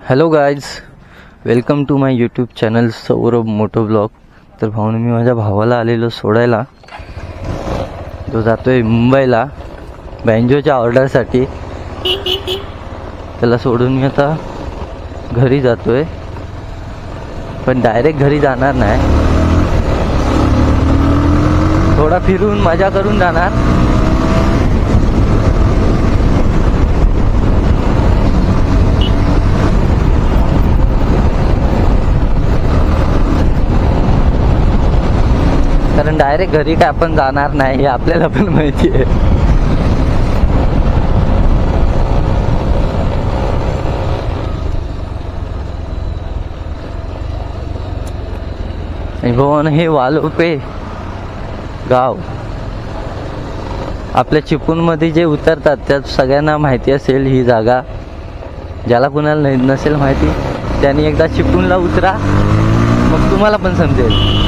Hello guys, welcome to my YouTube channel Saurabh moto vlog. तर भाऊन मी माझ्या भावाला आलेलो सोडायला. तो जातो आहे मुंबईला बँजोच्या ऑर्डरसाठी. त्याला सोडून मी आता घरी जातो आहे, पण डायरेक्ट घरी जाणार नाही. थोडा फिरून मजा करून जाणार. कारण डायरेक्ट घरी काय आपण जाणार नाही हे आपल्याला पण माहिती आहे. भवन हे वालोपे गाव आपल्या चिपळूणमध्ये जे उतरतात त्यात सगळ्यांना माहिती असेल ही जागा. ज्याला कुणाला नसेल माहिती त्यांनी एकदा चिपळूणला उतरा, मग तुम्हाला पण समजेल.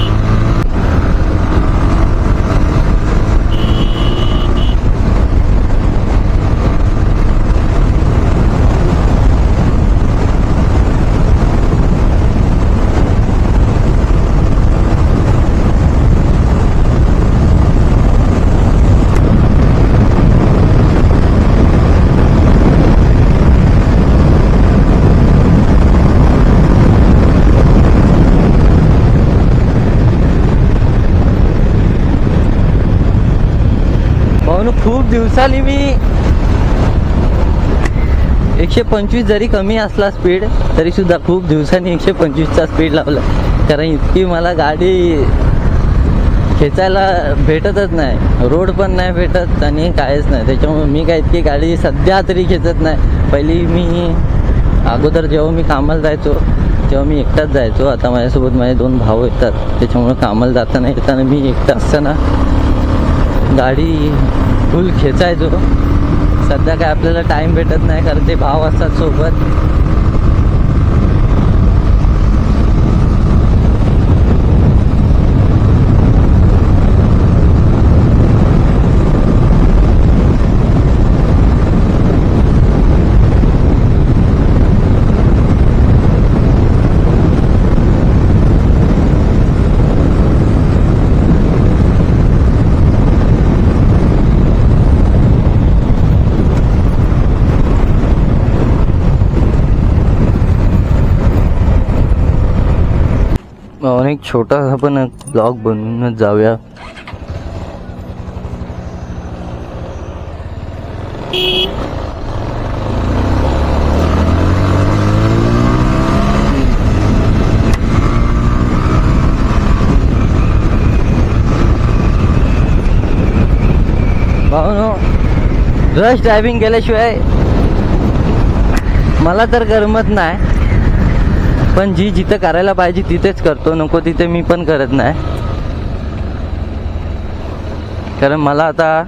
खूप दिवसांनी मी 125 जरी कमी असला स्पीड तरी सुद्धा खूप दिवसांनी 125चा स्पीड लावला. कारण इतकी मला गाडी खेचायला भेटतच नाही, रोड पण नाही भेटत आणि काहीच नाही. त्याच्यामुळे मी काय इतकी गाडी सध्या तरी खेचत नाही. पहिली मी अगोदर जेव्हा मी कामाला जायचो तेव्हा मी एकटाच जायचो. आता माझ्यासोबत माझे 2 भाऊ येतात, त्याच्यामुळे कामाला जाताना येताना मी एकटा असताना गाडी फुल खेचायचो. सध्या काय आपल्याला टाईम भेटत नाही, कारण ते भाव असतात सोबत. एक छोटासा पण ब्लॉग बनवूनच जाऊया. भाऊ, रश ड्रायव्हिंग केल्याशिवाय मला तर करमत नाही. पण जिथं करायला पाहिजे तिथेच करतो, नको तिथे मी पण करत नाही. कारण मला आता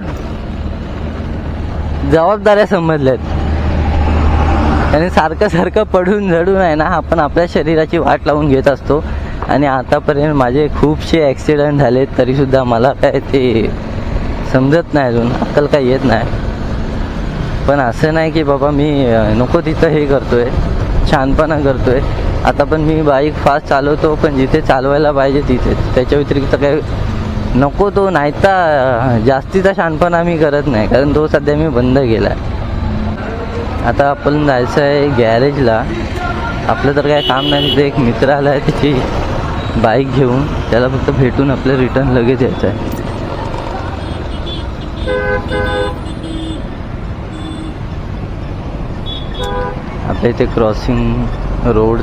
जबाबदाऱ्या समजल्यात. आणि सारखं पडून झडून आहे ना, आपण आपल्या शरीराची वाट लावून घेत असतो. आणि आतापर्यंत माझे खूपसे ॲक्सिडेंट झाले तरीसुद्धा मला काय ते समजत नाही, अजून अक्कल काय येत नाही. पण असं नाही की बाबा मी नको तिथं हे करतोय, छानपणा करतोय. आता पण मी बाईक फास्ट चालवतो, पण जिथे चालवायला पाहिजे तिथे. त्याच्या व्यतिरिक्त काही नको तो नाही तर जास्तीचा शहाणपणा मी करत नाही, कारण तो सध्या मी बंद केला आहे. आता आपण जायचं आहे गॅरेजला. आपलं तर काय काम नाही, तिथे एक मित्र आला आहे त्याची बाईक घेऊन. त्याला फक्त भेटून आपलं रिटर्न लगेच यायचं आहे. आपल्या इथे क्रॉसिंग रोड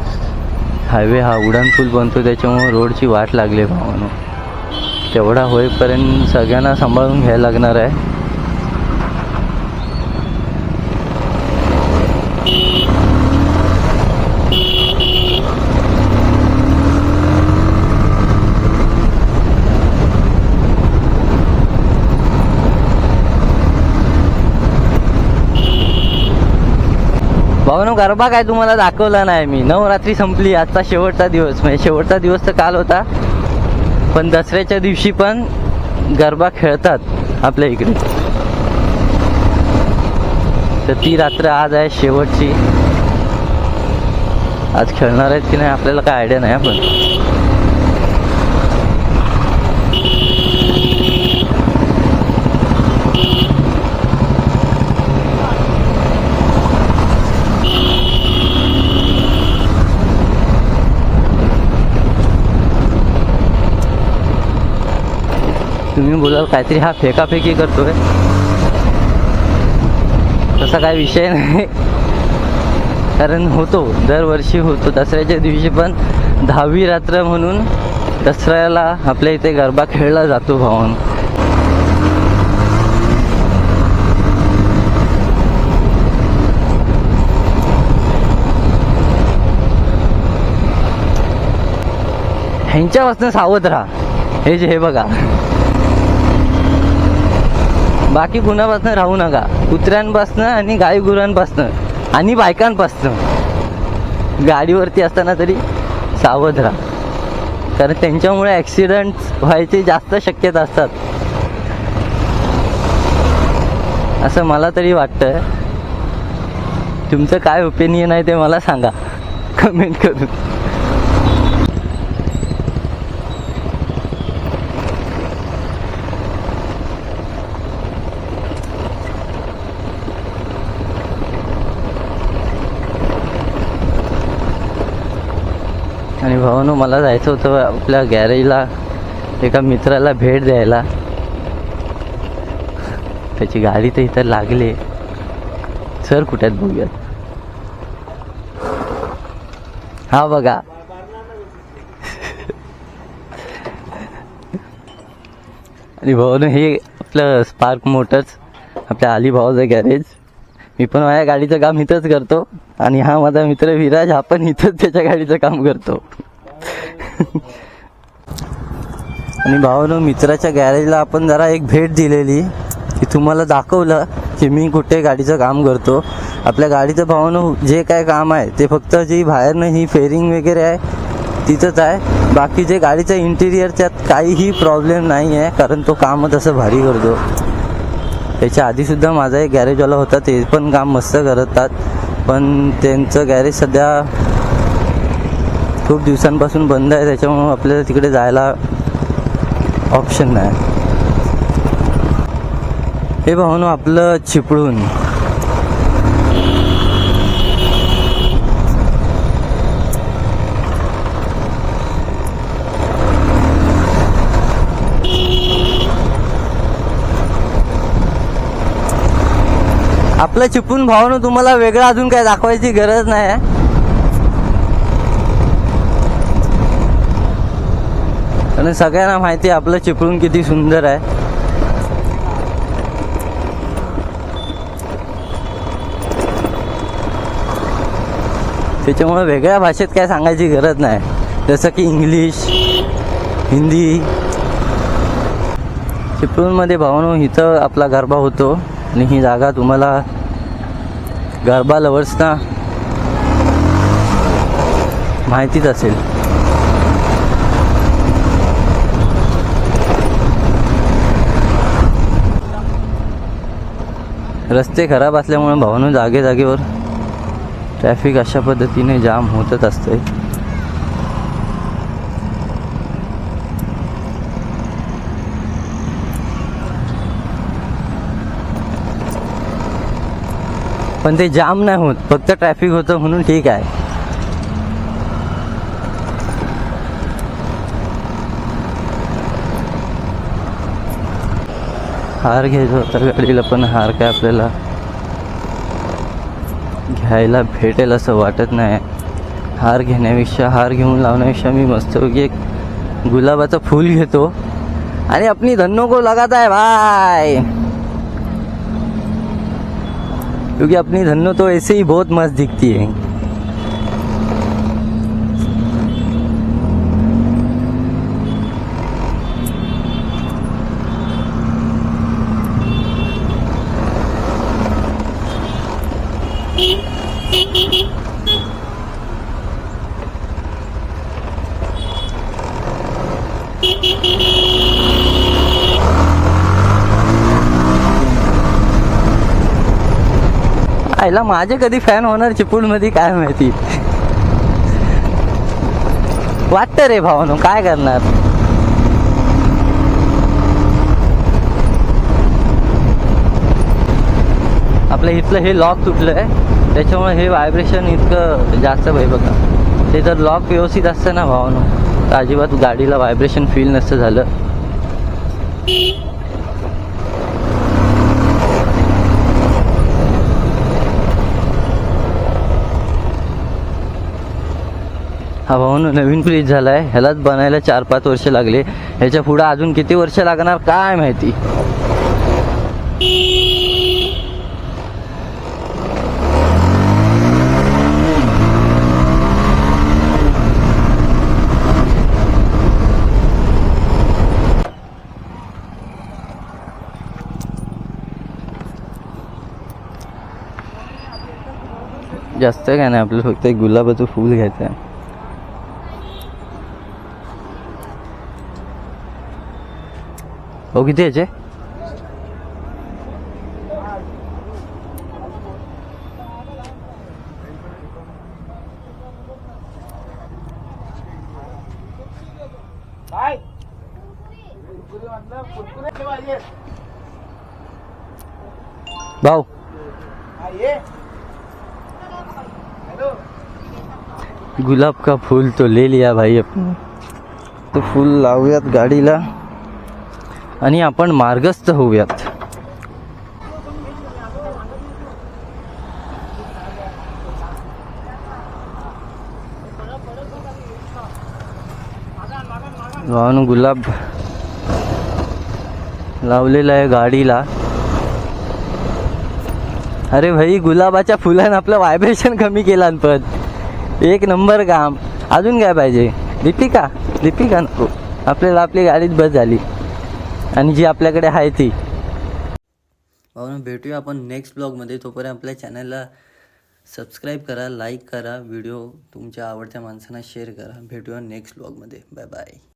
हायवे हा उड्डाणपूल बनतो, त्याच्यामुळे रोडची वाट लागली आहे भावानो. तेवढा होईपर्यंत सगळ्यांना सांभाळून घ्यायला लागणार आहे. भावानो, गरबा काय तुम्हाला दाखवला नाही मी. नवरात्री संपली, आजचा शेवटचा दिवस. म्हणजे शेवटचा दिवस तर काल होता, पण दसऱ्याच्या दिवशी पण गरबा खेळतात आपल्या इकडे. तर ती रात्र आज आहे शेवटची. आज खेळणार आहेत की नाही आपल्याला काय आयडिया नाही पण तुम्ही बोलाल काहीतरी हा फेकाफेकी करतोय, तसा काय विषय नाही. कारण होतो, दरवर्षी होतो. दसऱ्याच्या दिवशी पण 10वी रात्र म्हणून दसऱ्याला आपल्या इथे गरबा खेळला जातो भावांनो. ह्यांच्यापासून सावध राहा. हे बघा, बाकी कुणापासून राहू नका. कुत्र्यांपासनं आणि गाई गुरांपासनं आणि बायकांपासनं गाडीवरती असताना तरी सावध राहा. कारण त्यांच्यामुळे ॲक्सिडेंट्स व्हायची जास्त शक्यता असतात असं मला तरी वाटतं. तुमचं काय ओपिनियन आहे ते मला सांगा कमेंट करून. आणि भावानो, मला जायचं होतं आपल्या गॅरेजला एका मित्राला भेट द्यायला. त्याची गाडी तर इथं लागली. सर कुठे आहेत बघूयात. हा बघा, आणि भावानो हे आपलं स्पार्क मोटर्स, आपल्या अली भावाचं गॅरेज. मी पण माझ्या गाडीचं काम इथंच करतो आणि हा माझा मित्र विराज, हा पण इथंच त्याच्या गाडीचं काम करतो. आणि भावानो, मित्राच्या गॅरेजला आपण जरा एक भेट दिलेली की तुम्हाला दाखवलं की मी कुठे गाडीचं काम करतो. आपल्या गाडीचं भावानो जे काय काम आहे ते फक्त जी बाहेरनं ही फेरिंग वगैरे आहे तिथंच आहे. बाकी जे गाडीचं इंटिरियरच्यात काहीही प्रॉब्लेम नाही आहे, कारण तो काम तसं भारी करतो. त्याच्या आधीसुद्धा माझा एक गॅरेजवाला होता, ते पण काम मस्त करतात. पण त्यांचं गॅरेज सध्या खूप दिवसांपासून बंद आहे, त्याच्यामुळं आपल्याला तिकडे जायला ऑप्शन नाही. हे भावानो आपलं चिपळूण. आपलं चिपळूण भावानो तुम्हाला वेगळं अजून काय दाखवायची गरज नाही आहे. आणि सगळ्यांना माहिती आहे आपलं चिपळूण किती सुंदर आहे. त्याच्यामुळे वेगळ्या भाषेत काय सांगायची गरज नाही, जसं की इंग्लिश, हिंदी. चिपळूणमध्ये भावानो इथं आपला गरबा होतो आणि ही जागा तुम्हाला गरबा लवर्सना माहितीच असेल. रस्ते खराब असल्यामुळे भावानो जागेवर ट्रॅफिक अशा पद्धतीने जाम होतच असते. पण ते जाम नाही होत, फक्त ट्रॅफिक होतं म्हणून ठीक आहे. हार घ्यायचा होता गाडीला, पण हार काय आपल्याला घ्यायला भेटेल असं वाटत नाही. हार घेण्यापेक्षा, हार घेऊन लावण्यापेक्षा मी मस्तपैकी एक गुलाबाचं फूल घेतो आणि अपनी धन्नो को लगाता है भाई, क्योंकि अपनी धन्नो तो ऐसे ही बहुत मस्त दिखती है. आईला माझे कधी फॅन होणार चिपळूणमध्ये काय माहिती. वाटतं रे भावानो, काय करणार. आपल्या इथलं हे लॉक तुटलं आहे, त्याच्यामुळे हे व्हायब्रेशन इतकं जास्त भाई बघा. ते जर लॉक व्यवस्थित असतं ना भावानो, तर अजिबात गाडीला व्हायब्रेशन फील नसतं झालं. हा भावानो नवीन ब्रिज झाला आहे, ह्यालाच बनायला 4-5 वर्ष लागले. ह्याच्या पुढं अजून किती वर्ष लागणार काय माहिती. जास्त काय नाही, आपल्याला फक्त एक गुलाबाचं फूल घ्यायचं आहे. हो किती याचे? भाऊ गुलाब का फूल तो ले लिया भाई आपण. तो फूल लावूयात गाडीला आणि आपण मार्गस्थ होऊयात. भावानं गुलाब लावलेला आहे गाडीला. अरे भाई गुलाबाच्या फुलानं आपलं व्हायब्रेशन कमी केलं, पण एक नंबर काम. अजून काय पाहिजे? दीपिका नको आपल्याला, आपली गाडीत बस झाली आणि जी आपल्याकडे आहे ती. भाऊ भेटूया आपण नेक्स्ट ब्लॉगमध्ये. तोपर्यंत आपल्या चॅनलला सबस्क्राईब करा, लाईक करा, व्हिडिओ तुमच्या आवडत्या माणसांना शेअर करा. भेटूया नेक्स्ट ब्लॉगमध्ये. Bye bye.